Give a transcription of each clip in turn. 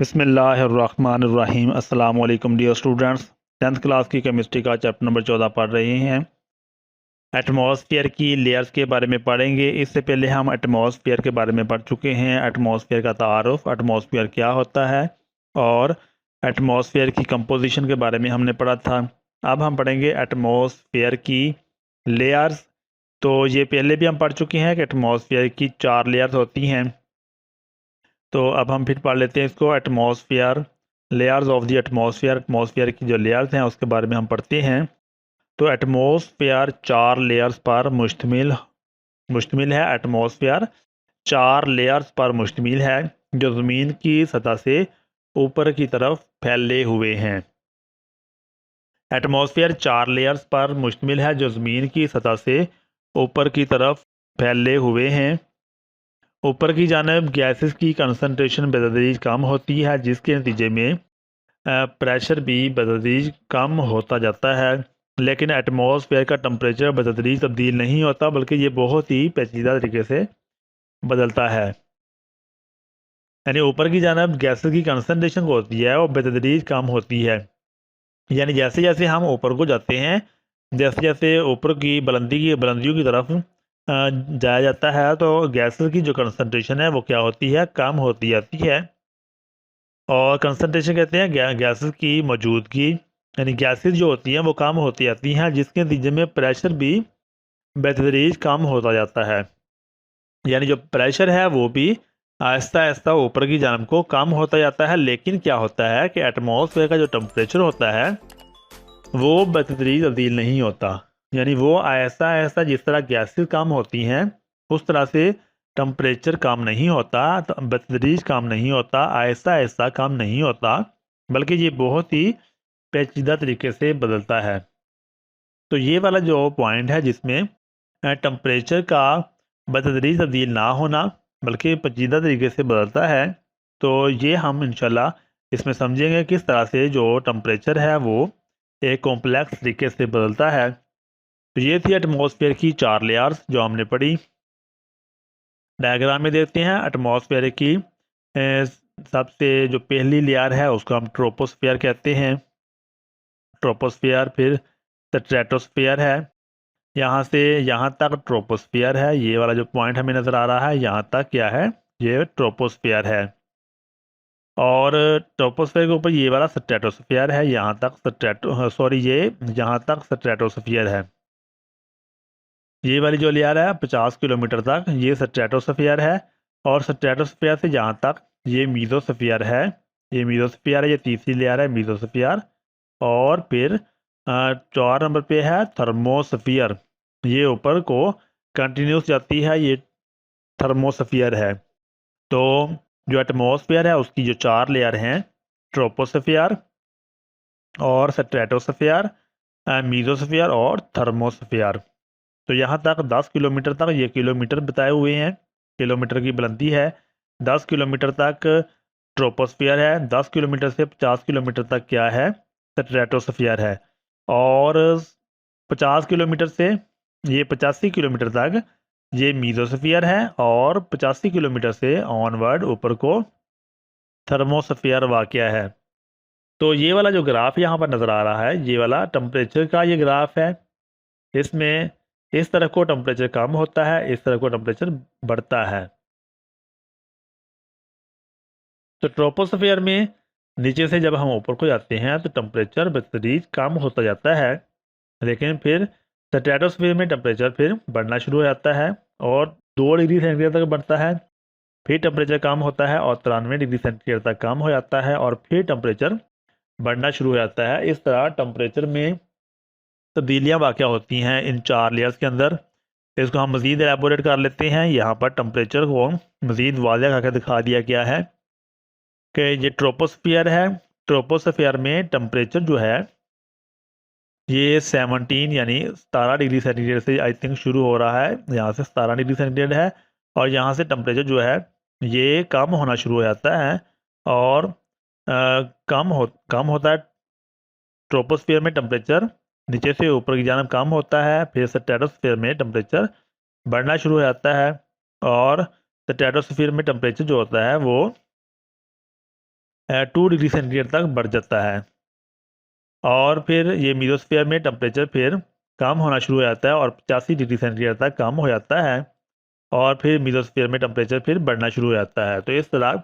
बिस्मिल्लाहिर्रहमानिर्रहीम। अस्सलाम वालेकुम डियर स्टूडेंट्स। 10th क्लास की केमिस्ट्री का चैप्टर नंबर 14 पढ़ रहे हैं। एटमॉस्फेयर की लेयर्स के बारे में पढ़ेंगे। इससे पहले हम एटमॉस्फेयर के बारे में पढ़ चुके हैं। एटमॉस्फेयर का तारुफ, एटमॉस्फेयर क्या होता है और एटमॉस्फेयर की कंपोजिशन के बारे में हमने पढ़ा था। अब हम पढ़ेंगे एटमॉस्फेयर की लेयर्स। तो ये पहले भी हम पढ़ चुके हैं कि एटमॉस्फेयर की 4 लेयर्स होती हैं। तो अब हम फिर पढ़ लेते हैं इसको। Atmosphere, layers of the atmosphere. Atmosphere की जो लेयर्स हैं उसके बारे में हम पढ़ते हैं। तो एटमॉस्फेयर 4 लेयर्स पर मुश्तमिल है। एटमॉस्फेयर 4 लेयर्स पर मुश्तमिल है जो ज़मीन की सतह से ऊपर की तरफ फैले हुए हैं। एटमॉस्फेयर 4 लेयर्स पर मुश्तमिल है जो ज़मीन की सतह से ऊपर की तरफ फैले हुए हैं। ऊपर की जानब गैसेस की कंसनट्रेशन बतदरीज कम होती है, जिसके नतीजे में प्रेशर भी बतदरीज कम होता जाता है। लेकिन एटमॉस्फेयर का टम्परेचर बतदरीज तब्दील नहीं होता, बल्कि ये बहुत ही पेचीदा तरीके से बदलता है। यानी ऊपर की जानब गैसेस की कंसनट्रेशन होती है और बतदरीज कम होती है। यानी जैसे जैसे हम ऊपर को जाते हैं, जैसे जैसे ऊपर की बुलंदियों की तरफ जाया जाता है, तो गैसेस की जो कंसनट्रेशन है वो क्या होती है, कम होती जाती है। और कंसनट्रेशन कहते हैं गैसेस की मौजूदगी, यानी गैसेस जो होती हैं वो कम होती जाती हैं, जिसके नतीजे में प्रेशर भी बेतदरीज कम होता जाता है। यानी जो प्रेशर है वो भी आहिस्ता आहिस्ता ऊपर की जानब को कम होता जाता है। लेकिन क्या होता है कि एटमॉस्फेयर का जो टेम्परेचर होता है वो बेतदरीज तब्दील नहीं होता। यानी वो आहिस्ता आहिस्ता जिस तरह गैसेस कम होती हैं उस तरह से टम्परेचर कम नहीं होता, बेतदरीज कम नहीं होता, आहिस्ता आहिस्ता कम नहीं होता, बल्कि ये बहुत ही पेचीदा तरीके से बदलता है। तो ये वाला जो पॉइंट है जिसमें टम्परेचर का बेतदरीज तब्दील ना होना बल्कि पेचीदा तरीके से बदलता है, तो ये हम इंशाल्लाह इसमें समझेंगे किस तरह से जो टम्परेचर है वो एक कॉम्प्लेक्स तरीके से बदलता है। तो ये थी एटमॉस्फेयर की 4 लेयर्स जो हमने पढ़ी। डायग्राम में देखते हैं एटमॉस्फेयर की सबसे जो पहली लेयर है उसको हम ट्रोपोस्फेयर कहते हैं। ट्रोपोस्फेयर, फिर स्ट्रेटोस्फेयर है। यहाँ से यहाँ तक ट्रोपोस्फेयर है। ये वाला जो पॉइंट हमें नज़र आ रहा है यहाँ तक क्या है, ये ट्रोपोस्फेयर है। और ट्रोपोस्फेयर के ऊपर ये वाला स्ट्रेटोस्फेयर है। यहाँ तक ये यहाँ तक स्ट्रेटोस्फेयर है। ये वाली जो लेयर है 50 किलोमीटर तक ये स्ट्रेटोस्फेयर है। और स्ट्रेटोस्फेयर से यहाँ तक ये मीजोस्फेयर है। ये मीजोस्फेयर है, ये तीसरी लेयर है मीजोस्फेयर। और फिर 4 नंबर पे है थर्मोस्फियर। ये ऊपर को कंटिन्यूस जाती है, ये थर्मोस्फियर है। तो जो एटमॉस्फेयर है उसकी जो 4 लेयर हैं, ट्रोपोस्फियर और स्ट्रेटोस्फियर, मीजोस्फियर और थर्मोस्फियर। तो यहाँ तक 10 किलोमीटर तक, ये किलोमीटर बताए हुए हैं, किलोमीटर की बुलंदी है। 10 किलोमीटर तक ट्रोपोस्फियर है, 10 किलोमीटर से 50 किलोमीटर तक क्या है, स्ट्रेटोस्फियर है। और 50 किलोमीटर से ये 85 किलोमीटर तक ये मीजोस्फियर है। और 85 किलोमीटर से ऑनवर्ड ऊपर को थर्मोस्फियर वाक़या है। तो ये वाला जो ग्राफ यहाँ पर नज़र आ रहा है, ये वाला टेम्परेचर का ये ग्राफ है। इसमें इस तरफ को टेम्परेचर कम होता है, इस तरफ को टेम्परेचर बढ़ता है। तो ट्रोपोस्फियर में नीचे से जब हम ऊपर को जाते हैं तो टेम्परेचर बतदरीज कम होता जाता है, लेकिन फिर स्ट्रेटोस्फियर में टेम्परेचर फिर बढ़ना शुरू हो जाता है और 2 डिग्री सेंटीग्रेड तक बढ़ता है। फिर टेम्परेचर कम होता है और 93 डिग्री सेंटीग्रेड तक कम हो जाता है और फिर टेम्परेचर बढ़ना शुरू हो जाता है। इस तरह टेम्परेचर में तब्दीलियाँ वाक़या होती हैं इन 4 लेयर्स के अंदर। इसको हम मज़ीद एलेबोरेट कर लेते हैं। यहाँ पर टेम्परेचर को मज़ीद वाज़ह करके दिखा दिया गया है कि ये ट्रोपोस्फियर है। ट्रोपोस्फियर में टेम्परेचर जो है ये 17 यानी 17 डिग्री सेंटीग्रेड से आई थिंक शुरू हो रहा है। यहाँ से 17 डिग्री सेंटीग्रेड है और यहाँ से टेम्परेचर जो है ये कम होना शुरू हो जाता है और कम होता है। ट्रोपोस्फियर में टेम्परेचर नीचे से ऊपर की जानब कम होता है, फिर स्ट्रेटोस्फियर में टेम्परेचर बढ़ना शुरू हो जाता है। और स्ट्रेटोस्फियर में टेम्परेचर जो होता है वो 2 डिग्री सेंटीग्रेड तक बढ़ जाता है। और फिर ये मीजोस्फीयर में टेम्परेचर फिर कम होना शुरू हो जाता है और 85 डिग्री सेंटीग्रेड तक कम हो जाता है। और फिर मीजोस्फीयर में टेम्परेचर फिर बढ़ना शुरू हो जाता है। तो इस तरह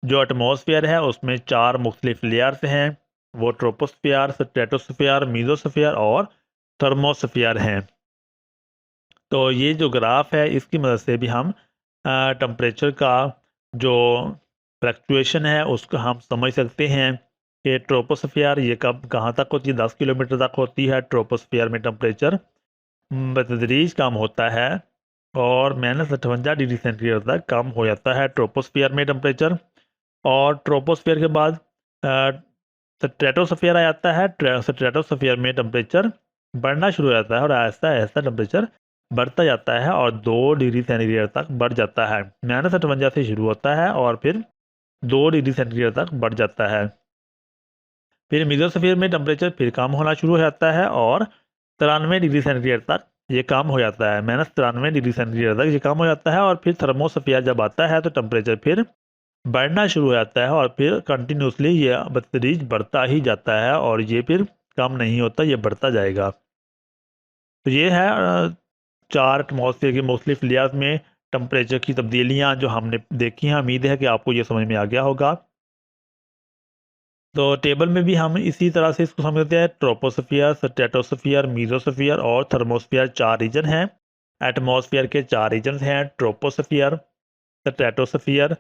जो एटमॉस्फेयर है उसमें 4 मुख्तलिफ लेयर्स हैं, वो ट्रोपोस्फियर, स्ट्रेटोस्फियर, मीजोस्फियर और थर्मोस्फियर हैं। तो ये जो ग्राफ है इसकी मदद से भी हम टेम्परेचर का जो फ्लक्चुएशन है उसको हम समझ सकते हैं कि ट्रोपोस्फियर ये कब कहाँ तक होती है, 10 किलोमीटर तक होती है। ट्रोपोस्फियर में टेम्परेचर बतदरीज कम होता है और -58 डिग्री सेंटीग्रेड तक कम हो जाता है ट्रोपोस्फियर में टेम्परेचर। और ट्रोपोस्फियर के बाद स्ट्रेटोस्फियर आ जाता है। स्ट्रेटोस्फियर में टेम्परेचर बढ़ना शुरू हो जाता है और आहिस्ता आहिस्ता टेम्परेचर बढ़ता जाता है और 2 डिग्री सेंटीग्रेड तक बढ़ जाता है। -58 से शुरू होता है और फिर 2 डिग्री सेंटीग्रेड तक बढ़ जाता है। फिर मीजोस्फीयर में टेम्परेचर फिर कम होना शुरू हो जाता है और 93 डिग्री सेंटीग्रेड तक ये कम हो जाता है। -93 डिग्री सेंटीग्रेड तक ये कम हो जाता है और फिर थर्मोस्फीयर जब आता है तो टेम्परेचर फिर बढ़ना शुरू हो जाता है और फिर कंटिन्यूसली ये बतदरीज बढ़ता ही जाता है और ये फिर कम नहीं होता, ये बढ़ता जाएगा। तो ये है 4 एटमॉस्फेयर के मुख्तलिफ लेयर्स में टेम्परेचर की तब्दीलियाँ जो हमने देखी हैं। उम्मीद है कि आपको ये समझ में आ गया होगा। तो टेबल में भी हम इसी तरह से इसको समझते हैं। ट्रोपोस्फियर, स्ट्रेटोस्फियर, मीजोस्फियर और थर्मोस्फियर 4 रीजन हैं। एटमॉस्फेयर के 4 रीजन हैं, ट्रोपोस्फियर, स्ट्रेटोस्फियर,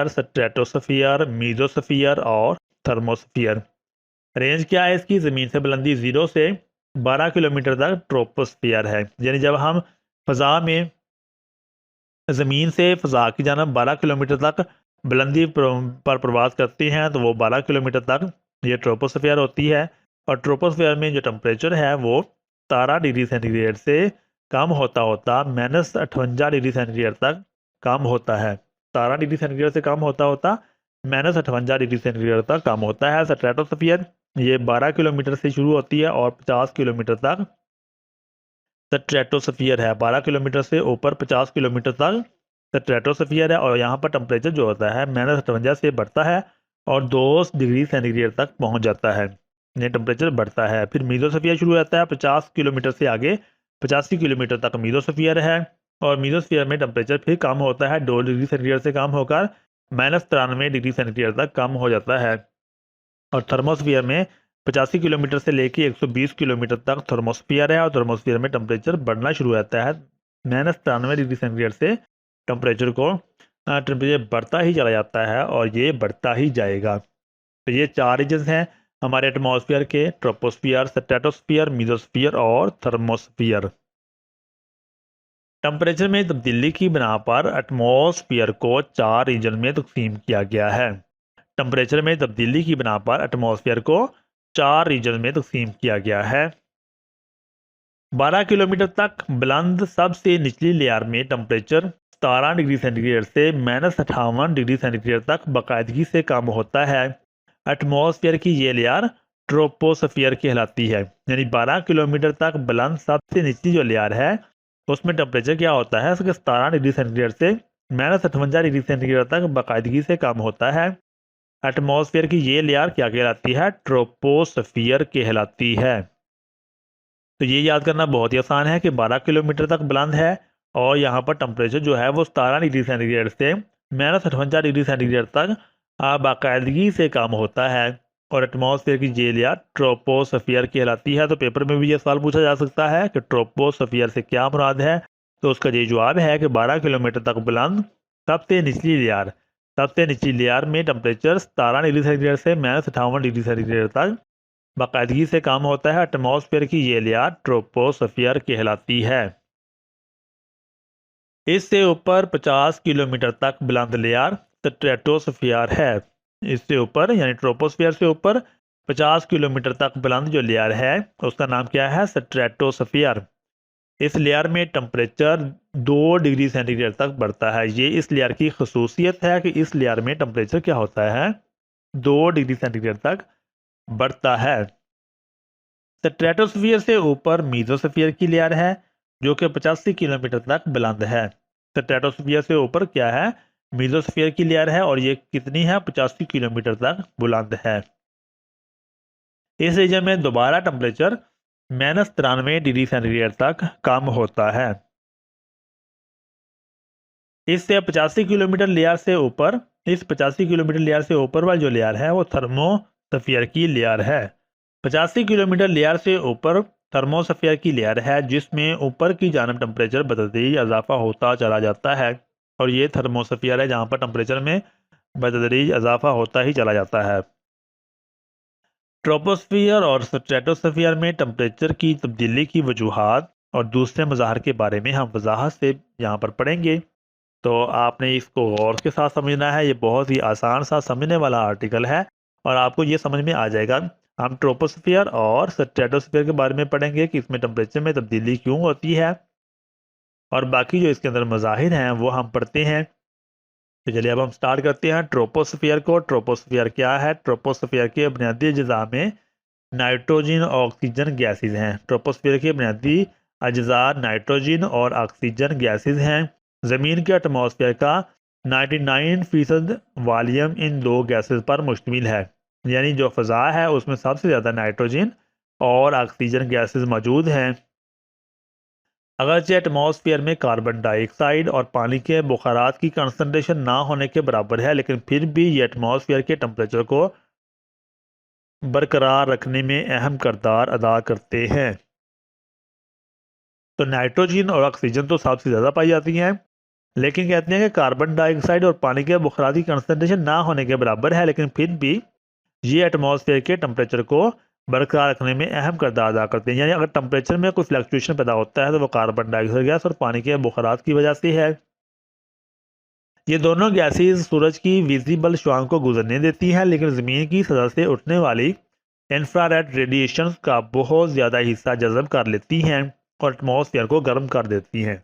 स्ट्रेटोस्फियर, मीजोस्फियर और थर्मोस्फियर। रेंज क्या है इसकी? ज़मीन से बुलंदी 0 से 12 किलोमीटर तक ट्रोपोस्फियर है। यानी जब हम फ़ज़ा में ज़मीन से फ़ज़ा की जानब 12 किलोमीटर तक बुलंदी पर प्रवास करते हैं तो वो 12 किलोमीटर तक ये ट्रोपोस्फियर होती है। और ट्रोपोस्फियर में जो टेम्परेचर है वो 17 डिग्री सेंटीग्रेड से कम होता होता -58 डिग्री सेंटीग्रेड तक कम होता है। 17 डिग्री सेंटीग्रेड से कम होता होता -58 डिग्री सेंटीग्रेड तक कम होता है। स्ट्रेटोस्फियर ये 12 किलोमीटर से शुरू होती है और 50 किलोमीटर तक स्ट्रेटोस्फियर है। 12 किलोमीटर से ऊपर 50 किलोमीटर तक स्ट्रेटोस्फियर है और यहाँ पर टेम्परेचर जो होता है -58 से बढ़ता है और 2 डिग्री सेंटीग्रेड तक पहुँच जाता है। ये टेम्परेचर बढ़ता है। फिर मीजोस्फियर शुरू हो जाता है 50 किलोमीटर से आगे 85 किलोमीटर तक मीजोस्फियर है और मीजोस्फियर में टेम्परेचर फिर कम होता है, 2 डिग्री सेंटीग्रेड से कम होकर -93 डिग्री सेंटीग्रेड तक कम हो जाता है। और थर्मोस्फियर में 85 किलोमीटर से लेके 120 किलोमीटर तक थर्मोस्फियर है और थर्मोस्फियर में टेम्परेचर बढ़ना शुरू हो जाता है। -93 डिग्री सेंटीग्रेड से टेम्परेचर बढ़ता ही चला जाता है और ये बढ़ता ही जाएगा। तो ये 4 रीजन्स हैं हमारे एटमॉस्फेयर के, ट्रोपोस्फियर, स्ट्रेटोस्फियर, मीजोस्फियर और थर्मोस्फियर। टेम्परेचर में तब्दीली की बिना पर एटमॉस्फेयर को 4 रीजन में तकसीम किया गया है। टेम्परेचर में तब्दीली की बिना पर एटमॉस्फेयर को 4 रीजन में तकसीम किया गया है। 12 किलोमीटर तक बुलंद सबसे निचली लेयर में टेम्परेचर 17 डिग्री सेंटीग्रेड से -58 डिग्री सेंटीग्रेड तक बाकायदगी से कम होता है। एटमॉस्फेयर की ये लेयर ट्रोपोस्फियर कहलाती है। यानी 12 किलोमीटर तक बुलंद सबसे निचली जो लेयर है उसमें टेम्परेचर क्या होता है, उसके 17 डिग्री सेंटीग्रेड से -58 डिग्री सेंटीग्रेड तक बाकायदगी से कम होता है। एटमॉस्फेयर की ये लेयर क्या कहलाती है? ट्रोपोस्फियर कहलाती है। तो ये याद करना बहुत ही आसान है कि 12 किलोमीटर तक बुलंद है और यहाँ पर टेम्परेचर जो है वो 17 डिग्री सेंटीग्रेड से -58 डिग्री सेंटीग्रेड तक बाकायदगी से कम होता है और एटमॉस्फेयर की ये लेयर ट्रोपोस्फियर कहलाती है। तो पेपर में भी ये सवाल पूछा जा सकता है कि ट्रोपोस्फियर से क्या मुराद है, तो उसका ये जवाब है कि 12 किलोमीटर तक बुलंद सबसे निचली लेयर में टेम्परेचर 17 डिग्री सेंटीग्रेड से -58 डिग्री सेंटीग्रेड तक बाकायदगी से कम होता है। एटमॉस्फेयर की ये लेयर ट्रोपोस्फियर कहलाती है। इससे ऊपर 50 किलोमीटर तक बुलंद लेयर स्ट्रेटोस्फियर है। इससे ऊपर यानी ट्रोपोस्फियर से ऊपर 50 किलोमीटर तक बुलंद जो लेयर है उसका नाम क्या है? स्ट्रेटोस्फियर। इस लेयर में टेम्परेचर 2 डिग्री सेंटीग्रेड तक बढ़ता है। ये इस लेयर की खसूसियत है कि इस लेयर में टेम्परेचर क्या होता है? 2 डिग्री सेंटीग्रेड तक बढ़ता है। स्ट्रेटोस्फियर से ऊपर मीजोस्फियर की लेयर है जो कि 85 किलोमीटर तक बुलंद है। स्ट्रेटोस्फियर से ऊपर क्या है? मीजोस्फीयर की लेयर है और ये कितनी है, 85 किलोमीटर तक बुलंद है। इस रीजन में दोबारा टेम्परेचर -93 डिग्री सेंटीग्रेड तक कम होता है। इससे 85 किलोमीटर लेयर से ऊपर, इस 85 किलोमीटर लेयर से ऊपर वाली जो लेयर है वो थर्मोस्फीयर की लेयर है। 85 किलोमीटर लेयर से ऊपर थर्मोस्फीयर की लेयर है जिसमें ऊपर की जानब टेम्परेचर बतदरीज इजाफा होता चला जाता है, और ये थर्मोस्फीयर है जहाँ पर टेम्परेचर में बतदरीज इजाफा होता ही चला जाता है। ट्रोपोस्फियर और स्ट्रेटोस्फियर में टेम्परेचर की तब्दीली की वजूहात और दूसरे मज़ाहर के बारे में हम वजाहत से यहाँ पर पढ़ेंगे, तो आपने इसको गौर के साथ समझना है। ये बहुत ही आसान सा समझने वाला आर्टिकल है और आपको ये समझ में आ जाएगा। हम ट्रोपोस्फियर और स्ट्रेटोस्फियर के बारे में पढ़ेंगे कि इसमें टेम्परेचर में तब्दीली क्यों होती है, और बाकी जो इसके अंदर मज़ाहिर हैं वो हम पढ़ते हैं। तो चलिए अब हम स्टार्ट करते हैं ट्रोपोस्फियर को। ट्रोपोस्फियर क्या है? ट्रोपोस्फियर के बुनियादी अज्जा में नाइट्रोजन और ऑक्सीजन गैसेज हैं। ट्रोपोस्फियर के बुनियादी अज्जा नाइट्रोजन और ऑक्सीजन गैसेज हैं। ज़मीन के एटमॉस्फेयर का 99% वॉल्यूम इन दो गैसेज पर मुश्तमिल है, यानी जो फ़ज़ा है उसमें सबसे ज़्यादा नाइट्रोजन और ऑक्सीजन गैसेज मौजूद हैं। अगरचे एटमॉस्फेयर में कार्बन डाइऑक्साइड और पानी के बुखारात की कंसंट्रेशन ना होने के बराबर है, लेकिन फिर भी ये एटमॉस्फेयर के टेम्परेचर को बरकरार रखने में अहम किरदार अदा करते हैं। तो नाइट्रोजन और ऑक्सीजन तो सबसे ज़्यादा पाई जाती हैं, लेकिन कहते हैं कि कार्बन डाइऑक्साइड और पानी के बुखारात की कंसंट्रेशन ना होने के बराबर है, लेकिन फिर भी ये एटमॉस्फेयर के टेम्परेचर को बरकरार रखने में अहम किरदार अदा करते हैं। यानी अगर टेम्परेचर में कोई फ्लक्चुएशन पैदा होता है तो वो कार्बन डाइऑक्साइड गैस और पानी के बुखारात की वजह से है। ये दोनों गैसेज सूरज की विजिबल शुआओं को गुजरने देती हैं, लेकिन ज़मीन की सतह से उठने वाली इंफ्रारेड रेडिएशन का बहुत ज़्यादा हिस्सा जज़ब कर लेती हैं और एटमॉस्फेयर को गर्म कर देती हैं।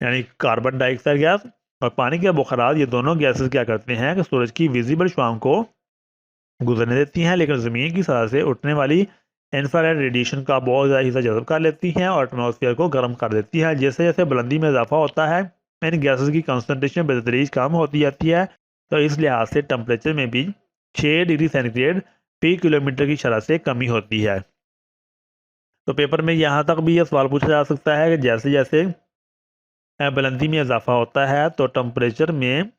यानी कार्बन डाइऑक्साइड गैस और पानी के बुखारात, ये दोनों गैसेज क्या करते हैं कि सूरज की विजिबल शुआओं को गुजरने देती हैं, लेकिन ज़मीन की सतह से उठने वाली इंफ्रारेड रेडिएशन का बहुत ज़्यादा हिस्सा जज़ब कर लेती हैं और एटमॉस्फेयर को गर्म कर देती हैं। जैसे जैसे बुलंदी में इजाफा होता है इन गैसेज की कंसनट्रेशन बेतदरीज कम होती जाती है, तो इस लिहाज से टेम्परेचर में भी 6 डिग्री सेंटीग्रेड फी किलोमीटर की शरह से कमी होती है। तो पेपर में यहाँ तक भी यह सवाल पूछा जा सकता है कि जैसे जैसे बुलंदी में इजाफा होता है तो टेम्परेचर में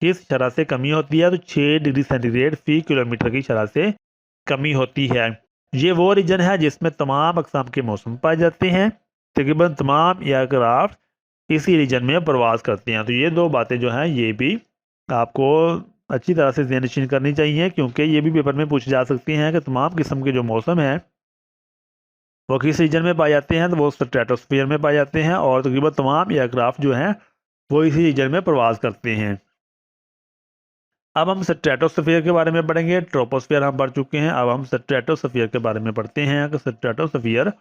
किस शरह से कमी होती है, तो 6 डिग्री सेंटीग्रेड फी किलोमीटर की शरह से कमी होती है। ये वो रीजन है जिसमें तमाम अक़साम के मौसम पाए जाते हैं। तकरीबन तमाम एयरक्राफ्ट इसी रीजन में परवाज़ करते हैं। तो ये दो बातें जो हैं ये भी आपको अच्छी तरह से ज़हन नशीन करनी चाहिए, क्योंकि ये भी पेपर में पूछी जा सकती हैं कि तमाम किस्म के जो मौसम हैं वो किस रीजन में पाए जाते हैं, तो वो स्ट्रेटोस्फीयर में पाए जाते हैं, और तकरीबन तमाम एयरक्राफ्ट जो हैं वो इसी रीजन में परवाज़ करते हैं। अब हम स्ट्रेटोस्फीयर के बारे में पढ़ेंगे। ट्रोपोस्फीयर हम पढ़ चुके हैं, अब हम स्ट्रेटोस्फीयर के बारे में पढ़ते हैं कि स्ट्रेटोस्फीयर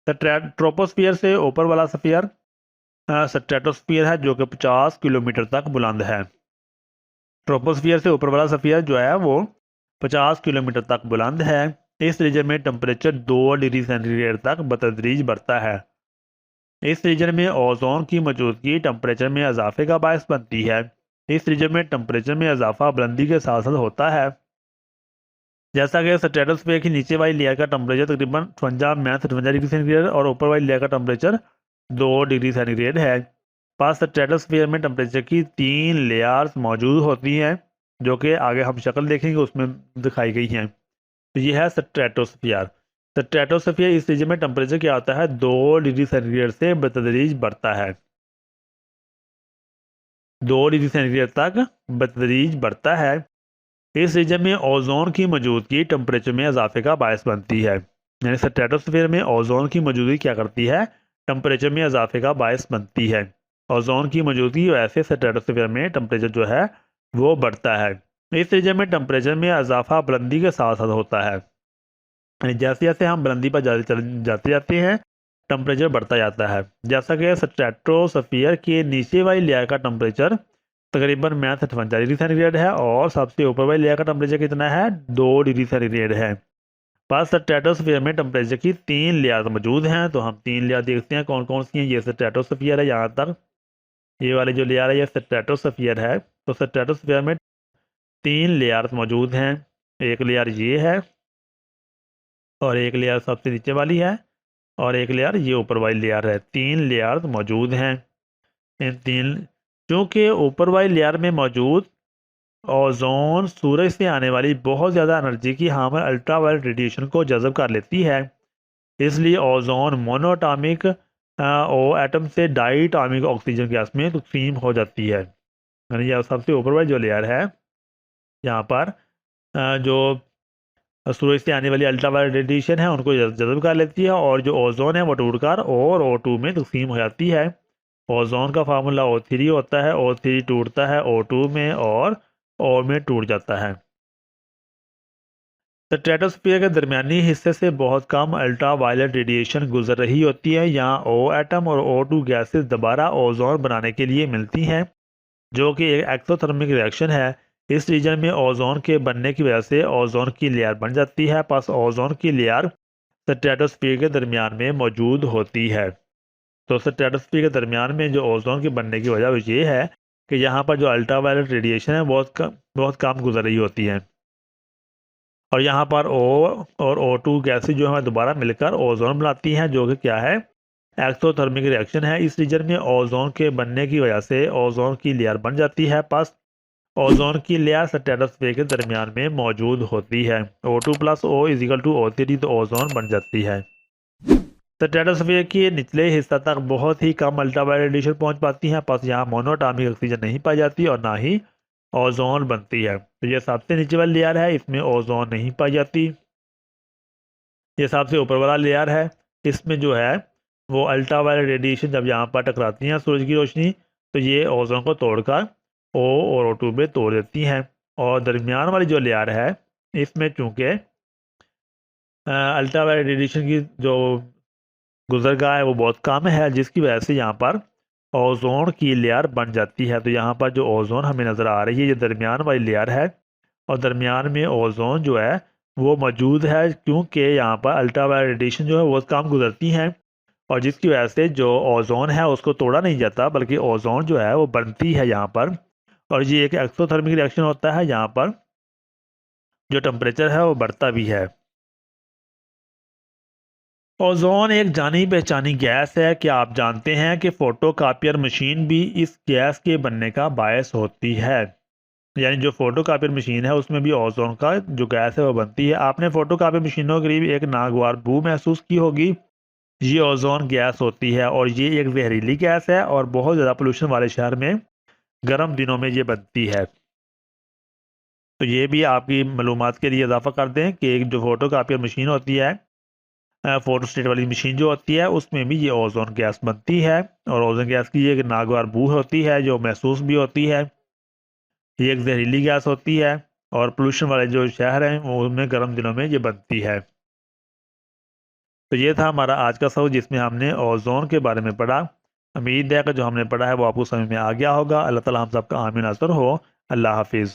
ट्रोपोस्फीयर से ऊपर वाला स्फीयर स्ट्रेटोस्फीयर है जो कि 50 किलोमीटर तक बुलंद है। ट्रोपोस्फीयर से ऊपर वाला स्फीयर जो है वो 50 किलोमीटर तक बुलंद है। इस रीजन में टेम्परेचर 2 डिग्री सेंटीग्रेड तक बतदरीज बढ़ता है। इस रीजन में ओजोन की मौजूदगी टेम्परेचर में इजाफे का बायस बनती है। इस रीजन में टेम्परेचर में इजाफा बुलंदी के साथ साथ होता है। जैसा कि स्ट्रेटोस्फीयर की नीचे वाली लेयर का टेम्परेचर तकरीबन 58 डिग्री सेंटीग्रेड और ऊपर वाली लेयर का टेम्परेचर 2 डिग्री सेंटीग्रेड है। पास स्ट्रेटोस्फीयर में टेम्परेचर की 3 लेयर्स मौजूद होती हैं, जो कि आगे हम शक्ल देखेंगे उसमें दिखाई गई हैं। तो ये है स्ट्रेटोस्फीयर। स्ट्रेटोस्फीयर इस रीजन में टेम्परेचर क्या होता है, 2 डिग्री सेंटीग्रेड से बतदरीज बढ़ता है। 2 डिग्री सेंटीग्रेड तक बतदरीज बढ़ता है। इस रीजन में ओजोन की मौजूदगी टेम्परेचर में इजाफे का बायस बनती है। यानी स्ट्रेटोस्फीयर में ओजोन की मौजूदगी क्या करती है, टेम्परेचर में इजाफे का बायस बनती है। ओजोन की मौजूदगी वैसे स्ट्रेटोस्फीयर में टेम्परेचर जो है वो बढ़ता है। इस रीजन में टेम्परेचर में इजाफा बुलंदी के साथ साथ होता है। यानी जैसे जैसे हम बुलंदी पर जाते जाते हैं टेम्परेचर बढ़ता जाता है। जैसा कि स्ट्रेटोस्फीयर के नीचे वाली लेयर का टेम्परेचर तकरीबन 58 डिग्री सेंटीग्रेड है और सबसे ऊपर वाली लेयर का टेम्परेचर कितना है, 2 डिग्री सेंटीग्रेड है। पास स्ट्रेटोस्फीयर में टेम्परेचर की 3 लेयर मौजूद हैं। तो हम 3 लेयर देखते हैं कौन कौन सी हैं। ये स्ट्रेटोस्फीयर है, यहाँ तक ये वाली जो लेयर है ये स्ट्रेटोस्फीयर है। तो स्ट्रेटोस्फीयर में 3 लेयर्स मौजूद हैं। एक लेयर ये है, और एक लेयर सबसे नीचे वाली है, और एक लेयर ये ऊपर वाली लेयर है। 3 लेयर्स मौजूद हैं। इन 3 चूँकि ऊपर वाली लेयर में मौजूद ओजोन सूरज से आने वाली बहुत ज़्यादा एनर्जी की हामल अल्ट्रावायलेट रेडिएशन को जज़ब कर लेती है, इसलिए ओजोन मोनोटॉमिक ओ एटम से डाईटॉमिक ऑक्सीजन गैस में तकसीम हो जाती है। यानी यह सबसे ऊपर वाली जो लेयर है, यहाँ पर जो सूरज से आने वाली अल्ट्रावायलेट रेडिएशन है उनको जज़ब कर लेती है, और जो ओजोन है वो टूटकर और O2 में तकसीम हो जाती है। ओजोन का फार्मूला O3 होता है। O3 टूटता है O2 में और O में टूट जाता है। स्ट्रेटोस्फीयर के दरमियानी हिस्से से बहुत कम अल्ट्रावायलेट रेडिएशन गुजर रही होती है। यहाँ O एटम और O2 गैसेस दोबारा ओजोन बनाने के लिए मिलती हैं, जो कि एक एक्सोथर्मिक रिएक्शन है। इस रीजन में ओजोन के बनने की वजह से ओजोन की लेयर बन जाती है। पास ओजोन की लेयर स्ट्रेटोस्फीयर के दरमियान में मौजूद होती है। तो स्ट्रेटोस्फीयर के दरमियान में जो ओजोन के बनने की वजह ये है कि यहाँ पर जो अल्ट्रावायलेट रेडिएशन है बहुत कम गुजर रही होती है, और यहाँ पर O और O2 गैसेज जो है दोबारा मिलकर ओजोन बनाती हैं, जो कि क्या है, एक्सोथर्मिक रिएक्शन है। इस रीजन में ओजोन के बनने की वजह से ओजोन की लेयर बन जाती है। पास ओजोन की लेयर स्ट्रेटोस्फीयर के दरमियान में मौजूद होती है। O2 + O = O3, तो ओजोन बन जाती है। स्ट्रेटोस्फीयर के निचले हिस्सा तक बहुत ही कम अल्ट्रावायलेट रेडिएशन पहुंच पाती है। पास यहाँ मोनोटॉमिक ऑक्सीजन नहीं पाई जाती और ना ही ओजोन बनती है। तो ये सबसे नीचे वाली लेयर है, इसमें ओजोन नहीं पाई जाती। ये सबसे ऊपर वाला लेयर है, इसमें जो है वो अल्ट्रावायलेट रेडिएशन जब यहाँ पर टकराती हैं सूरज की रोशनी, तो ये ओजोन को तोड़कर O और O2 में तोड़ देती हैं। और दरमियान वाली जो लेयर है, इसमें चूँकि अल्ट्रावायलेट रेडिएशन की जो गुजरगाह है वो बहुत कम है, जिसकी वजह से यहाँ पर ओजोन की लेयर बन जाती है। तो यहाँ पर जो ओजोन हमें नज़र आ रही है ये दरमियान वाली लेयर है, और दरमियान में ओजोन जो है वो मौजूद है, क्योंकि यहाँ पर अल्ट्रावायलेट रेडिएशन जो है वो कम गुजरती हैं, और जिसकी वजह से जो ओजोन है उसको तोड़ा नहीं जाता, बल्कि ओजोन जो है वो बनती है यहाँ पर। और ये एक एक्सोथर्मिक रिएक्शन होता है, यहाँ पर जो टेम्परेचर है वो बढ़ता भी है। ओजोन एक जानी पहचानी गैस है। क्या आप जानते हैं कि फोटोकॉपियर मशीन भी इस गैस के बनने का बायस होती है? यानी जो फोटोकॉपियर मशीन है उसमें भी ओजोन का जो गैस है वो बनती है। आपने फोटोकॉपियर मशीनों के करीब एक नागवार बू महसूस की होगी। ये ओजोन गैस होती है, और ये एक जहरीली गैस है, और बहुत ज़्यादा पोल्यूशन वाले शहर में गर्म दिनों में ये बनती है। तो ये भी आपकी मालूमात के लिए इजाफा कर दें कि एक जो फोटोकॉपियर मशीन होती है, फोटो स्टेट वाली मशीन जो होती है, उसमें भी ये ओजोन गैस बनती है, और ओजोन गैस की एक नागवार बू होती है जो महसूस भी होती है। ये एक जहरीली गैस होती है, और पोल्यूशन वाले जो शहर हैं उनमें गर्म दिनों में ये बनती है। तो ये था हमारा आज का सबक, जिसमें हमने ओजोन के बारे में पढ़ा। उम्मीद है कि जो हमने पढ़ा है वो आपको समझ में आ गया होगा। अल्लाह ताला हम सबका आमीन नासर हो। अल्लाह हाफिज़।